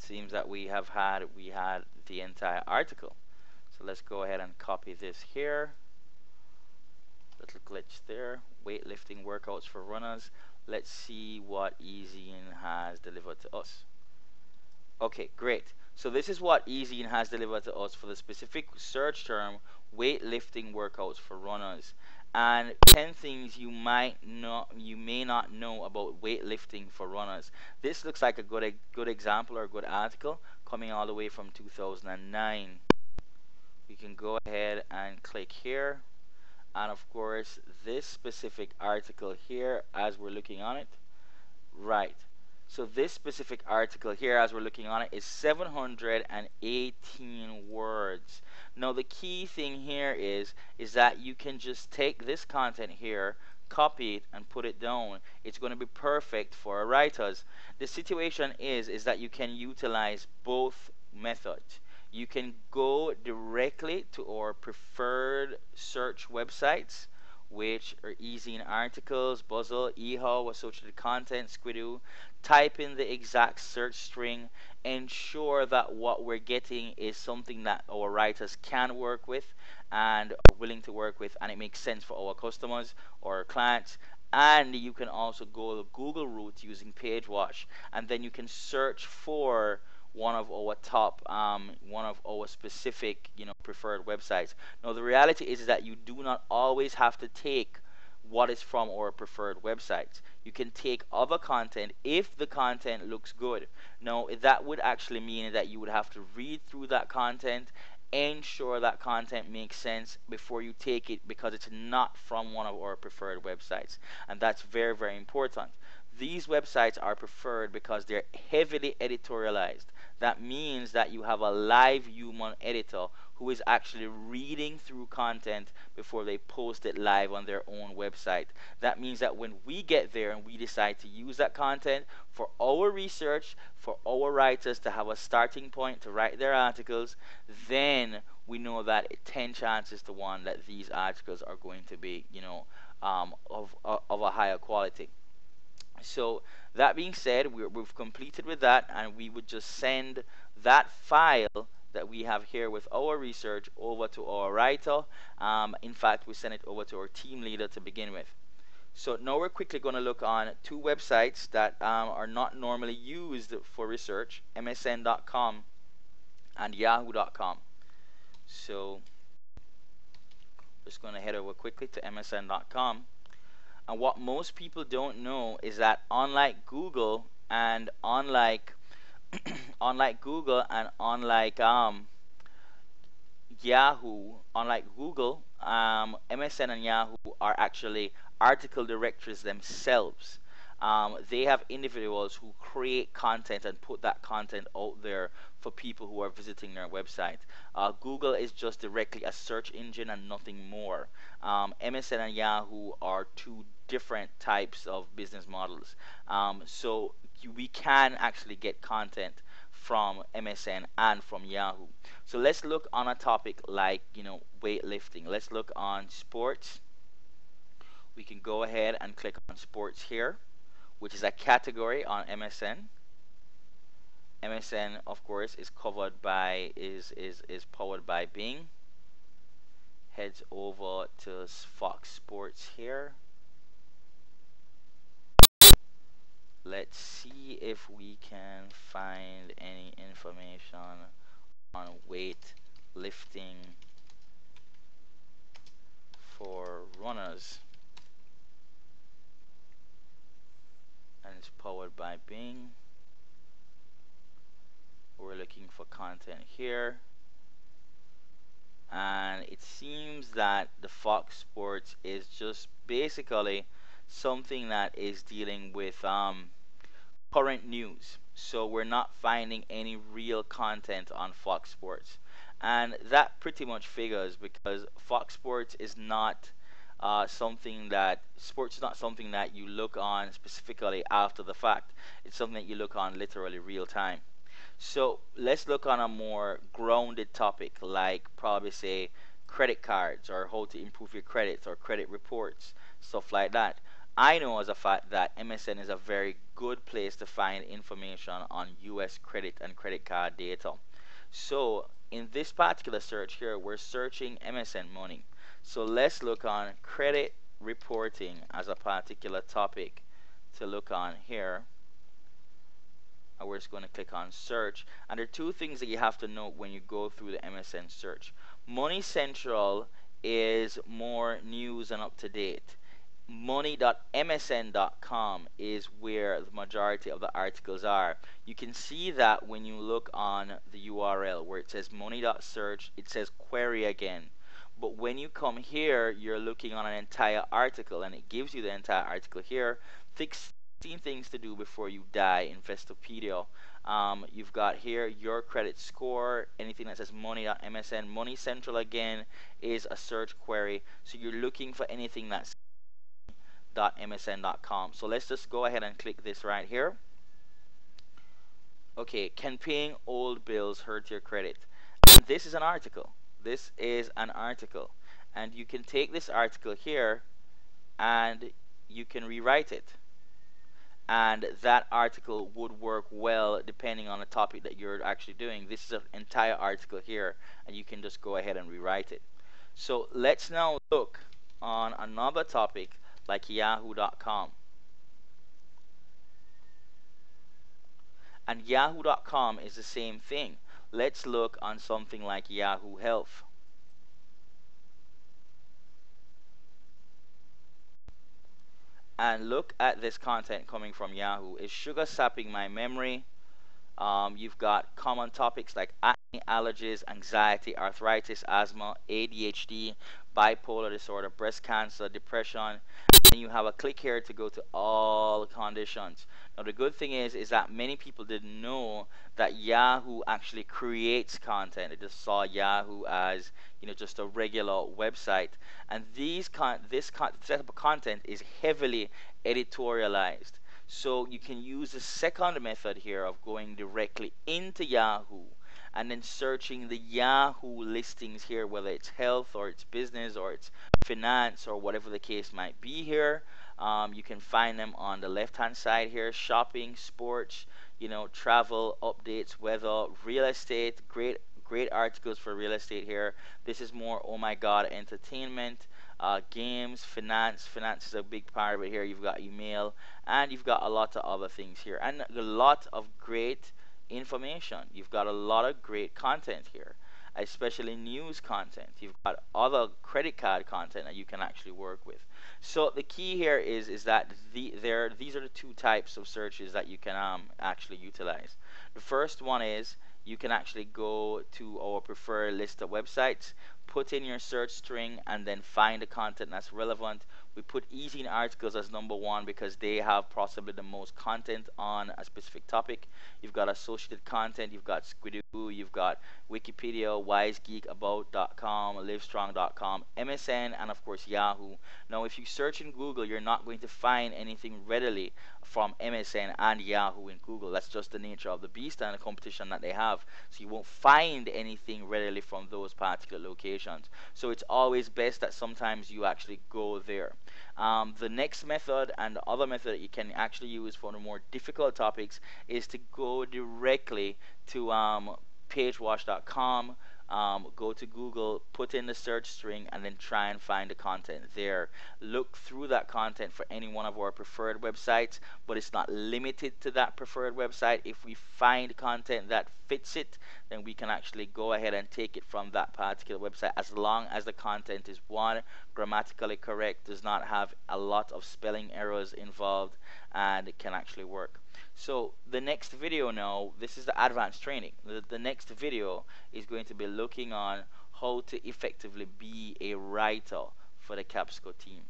seems that we had the entire article. So let's go ahead and copy this here. Little glitch there. Weightlifting workouts for runners. Let's see what EasyIn has delivered to us. Okay, great. So this is what EasyIn has delivered to us for the specific search term weightlifting workouts for runners. And 10 things you may not know about weightlifting for runners. This looks like a good example or a good article coming all the way from 2009. We can go ahead and click here, and of course this specific article here, as we're looking on it, right, so this specific article here, as we're looking on it, is 718 words. Now the key thing here is that you can just take this content here, copy it, and put it down. It's going to be perfect for writers. The situation is that you can utilize both methods. You can go directly to our preferred search websites, which are EasyIn Articles, Buzzle, eHow, Associated Content, Squidoo. Type in the exact search string. Ensure that what we're getting is something that our writers can work with and are willing to work with, and it makes sense for our customers or our clients. And you can also go the Google route using PageWatch, and then you can search for one of our top, one of our specific, preferred websites. Now the reality is that you do not always have to take what is from our preferred websites. You can take other content if the content looks good. Now that would actually mean that you would have to read through that content, ensure that content makes sense before you take it, because it's not from one of our preferred websites, and that's very, very important. These websites are preferred because they're heavily editorialized. That means that you have a live human editor who is actually reading through content before they post it live on their own website. That means that when we get there and we decide to use that content for our research, for our writers to have a starting point to write their articles, then we know that 10 chances to 1 that these articles are going to be, of a higher quality. So that being said, we've completed with that, and we would just send that file that we have here with our research over to our writer. In fact, we send it over to our team leader to begin with. So now we're quickly going to look on 2 websites that are not normally used for research: msn.com and yahoo.com. So just going to head over quickly to msn.com. And what most people don't know is that unlike Google and unlike Yahoo, unlike Google, MSN and Yahoo are actually article directories themselves. They have individuals who create content and put that content out there for people who are visiting their website. Google is just directly a search engine and nothing more. MSN and Yahoo are 2 different types of business models. So we can actually get content from MSN and from Yahoo. So let's look on a topic like, weightlifting. Let's look on sports. We can go ahead and click on sports here, which is a category on MSN. MSN, of course, is powered by Bing. Heads over to Fox Sports here. Let's see if we can find any information on weight lifting for runners. And it's powered by Bing. We're looking for content here, and it seems that the Fox Sports is just basically something that is dealing with current news. So we're not finding any real content on Fox Sports, and that pretty much figures, because Fox Sports is not something that you look on specifically after the fact. It's something that you look on literally real time. So let's look on a more grounded topic, like probably say credit cards, or how to improve your credits, or credit reports, stuff like that. I know as a fact that MSN is a very good place to find information on US credit and credit card data. So in this particular search here, we're searching MSN Money. So let's look on credit reporting as a particular topic to look on here. And we're just going to click on search. And there are two things that you have to note when you go through the MSN search. Money Central is more news and up to date. Money.msn.com is where the majority of the articles are. You can see that when you look on the URL where it says money.search, it says query again. But when you come here, you're looking on an entire article, and it gives you the entire article here. 16 things to do before you die, Investopedia. You've got here your credit score, anything that says money.msn. Money Central again is a search query, so you're looking for anything that's .msn.com. So let's just go ahead and click this right here. Okay, can paying old bills hurt your credit? And this is an article. This is an article, and you can take this article here and you can rewrite it, and that article would work well depending on the topic that you're actually doing. This is an entire article here, and you can just go ahead and rewrite it. So let's now look on another topic like yahoo.com. And yahoo.com is the same thing. Let's look on something like Yahoo Health. And look at this content coming from Yahoo. Is sugar sapping my memory? You've got common topics like acne, allergies, anxiety, arthritis, asthma, ADHD, bipolar disorder, breast cancer, depression. And you have a click here to go to all conditions. Now the good thing is that many people didn't know that Yahoo actually creates content. They just saw Yahoo as, you know, just a regular website. And this type of content is heavily editorialized. So you can use the second method here of going directly into Yahoo and then searching the Yahoo listings here, whether it's health or it's business or it's finance or whatever the case might be here. You can find them on the left hand side here: shopping, sports, you know, travel, updates, weather, real estate. Great articles for real estate here. This is more, oh my god, entertainment, games, finance. Finance is a big part of it here. You've got email, and you've got a lot of other things here, and a lot of great information. You've got a lot of great content here, especially news content. You've got other credit card content that you can actually work with. So the key here is that these are the two types of searches that you can actually utilize. The first one is you can actually go to our preferred list of websites, put in your search string, and then find the content that's relevant. We put easy articles as number one because they have possibly the most content on a specific topic. You've got associated content, you've got Squidoo, you've got Wikipedia, WiseGeekAbout.com, Livestrong.com, MSN, and of course Yahoo. Now if you search in Google, you're not going to find anything readily from MSN and Yahoo in Google. That's just the nature of the beast and the competition that they have. So you won't find anything readily from those particular locations. So it's always best that sometimes you actually go there. The next method and the other method that you can actually use for the more difficult topics is to go directly to pagewash.com. Go to Google, put in the search string, and then try and find the content there. Look through that content for any one of our preferred websites, but it's not limited to that preferred website. If we find content that fits it, then we can actually go ahead and take it from that particular website, as long as the content is, one, grammatically correct, does not have a lot of spelling errors involved, and it can actually work. So the next video now, this is the advanced training. The next video is going to be looking on how to effectively be a writer for the Capsco team.